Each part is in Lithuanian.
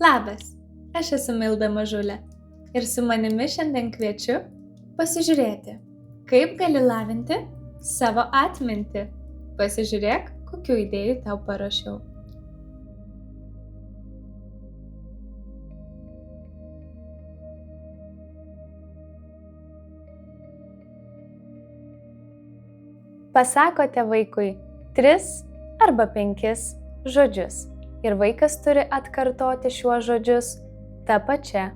Labas, aš esu Milda Mažulė ir su manimi šiandien kviečiu pasižiūrėti, kaip gali lavinti savo atmintį. Pasižiūrėk, kokių idėjų tau parašiau. Pasakote vaikui 3 arba 5 žodžius ir vaikas turi atkartoti šiuos žodžius ta pačia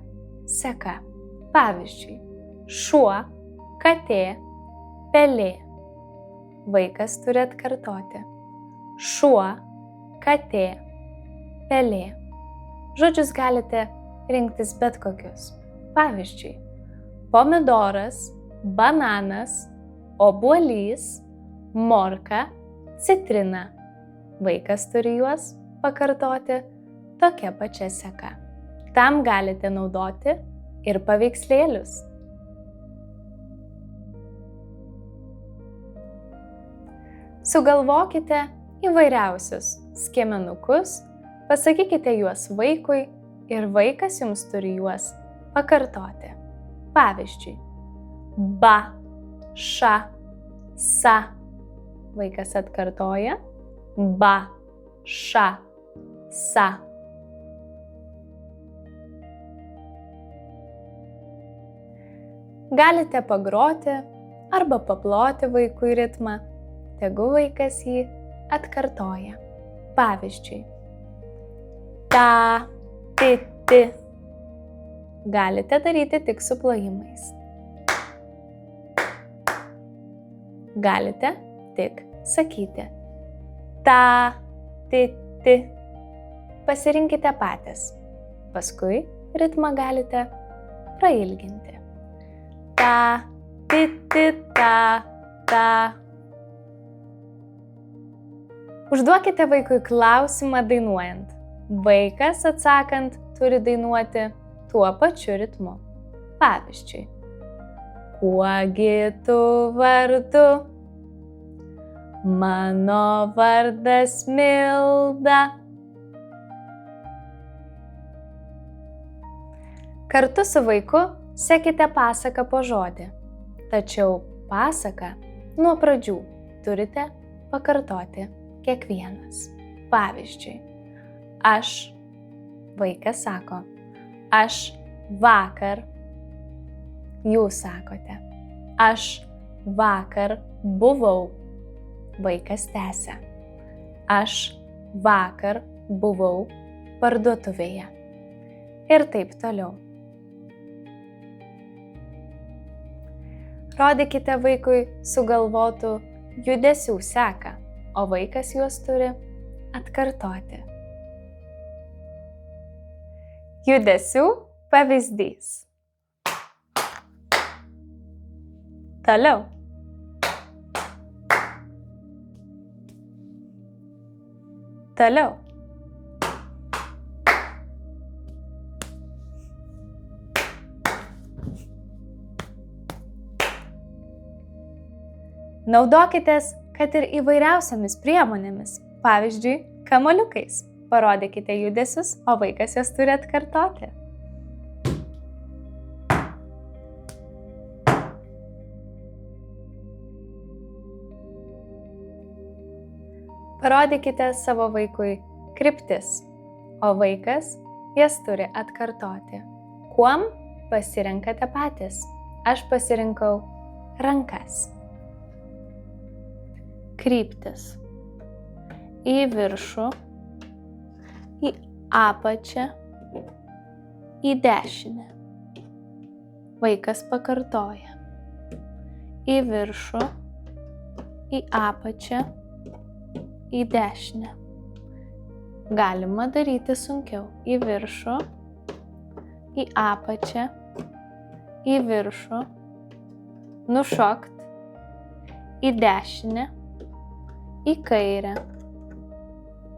seka. Pavyzdžiui, šuo, katė, pelė. Vaikas turi atkartoti šuo, katė, pelė. Žodžius galite rinktis bet kokius. Pavyzdžiui, pomidoras, bananas, obuolys, morka, citrina. Vaikas turi juos pakartoti tokia pačia seka. Tam galite naudoti ir paveikslėlius. Sugalvokite įvairiausius skiemenukus, pasakykite juos vaikui ir vaikas jums turi juos pakartoti. Pavyzdžiui, ba, ša, sa. Vaikas atkartoja ba, ša, sa. Galite pagroti arba paploti vaikui ritmą, tegu vaikas jį atkartoja. Pavyzdžiui, ta, ti, ti. Galite daryti tik su plojimais. Galite tik sakyti ta, ti, ti. Pasirinkite patys. Paskui ritmą galite prailginti. Ta, ti, ti, ta, ta. Užduokite vaikui klausimą dainuojant. Vaikas atsakant turi dainuoti tuo pačiu ritmu. Pavyzdžiui, kuogi tu vardu? Mano vardas Milda. Kartu su vaiku sekite pasaką po žodį, tačiau pasaką nuo pradžių turite pakartoti kiekvienas. Pavyzdžiui, aš, vaikas sako, aš vakar, jūs sakote, aš vakar buvau. Vaikas tęsia, aš vakar buvau parduotuvėje. Ir taip toliau. Rodykite vaikui sugalvotų judesių seką, o vaikas juos turi atkartoti. Judesių pavyzdys. Toliau. Toliau. Naudokitės, kad ir įvairiausiamis priemonėmis, pavyzdžiui, kamuoliukais. Parodykite judesius, o vaikas juos turi atkartoti. Parodykite savo vaikui kryptis, o vaikas jas turi atkartoti. Kuom pasirenkate patys? Aš pasirinkau rankas. Kryptis. Į viršų, į apačią, į dešinę. Vaikas pakartoja. Į viršų, į apačią, į dešinę. Galima daryti sunkiau. Į viršų, į apačią, į viršų, nušokt, į dešinę, į kairę.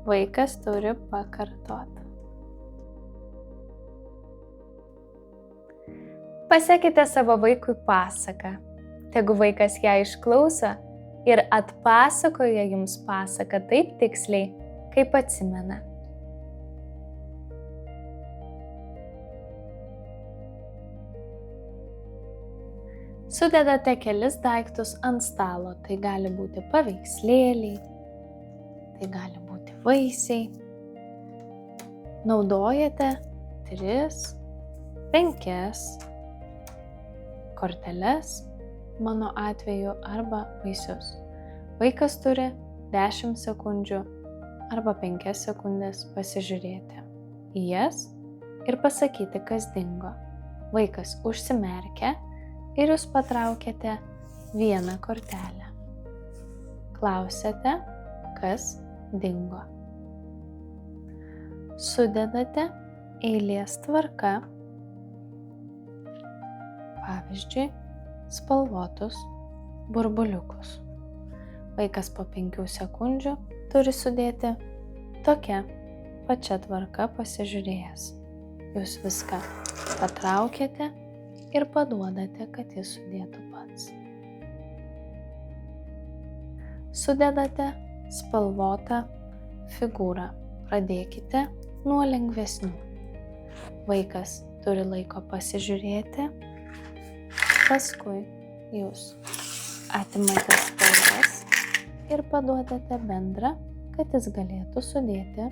Vaikas turi pakartoti. Pasekite savo vaikui pasaką. Tegu vaikas ją išklauso ir atpasakoja jums pasaką taip tiksliai, kaip atsimena. Sudedate kelis daiktus ant stalo. Tai gali būti paveikslėliai, tai gali būti vaisiai. Naudojate 3, 5 korteles, mano atveju, arba vaisius. Vaikas turi 10 sekundžių arba 5 sekundės pasižiūrėti į jas ir pasakyti, kas dingo. Vaikas užsimerkia ir jūs patraukiate vieną kortelę. Klausiate, kas dingo. Sudedate eilės tvarka, pavyzdžiui, spalvotus burbuliukus. Vaikas po 5 sekundžių turi sudėti tokia pačia tvarka pasižiūrėjęs. Jūs viską patraukėte ir paduodate, kad jis sudėtų pats. Sudedate spalvotą figūrą. Pradėkite nuo lengvesnių. Vaikas turi laiko pasižiūrėti, paskui jūs atimate spalvas ir paduodate bendrą, kad jis galėtų sudėti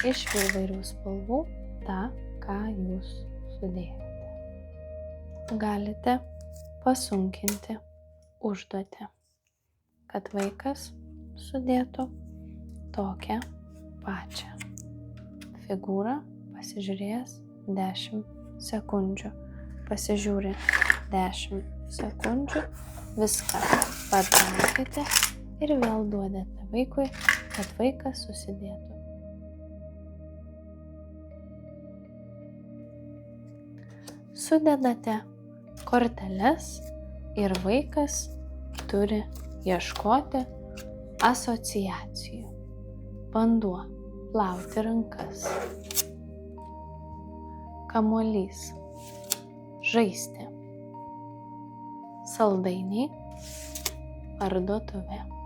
iš įvairių spalvų tą, ką jūs sudėjote. Galite pasunkinti užduotį, kad vaikas sudėtų tokią pačią figūrą, pasižiūrėjęs 10 sekundžių. Pasižiūri 10 sekundžių, viską patraukite ir vėl duodate vaikui, kad vaikas susidėtų. Sudedate korteles ir vaikas turi ieškoti asociacijų. Vanduo, plauti rankas. Kamuolys, žaisti. Saldainiai, parduotuvė.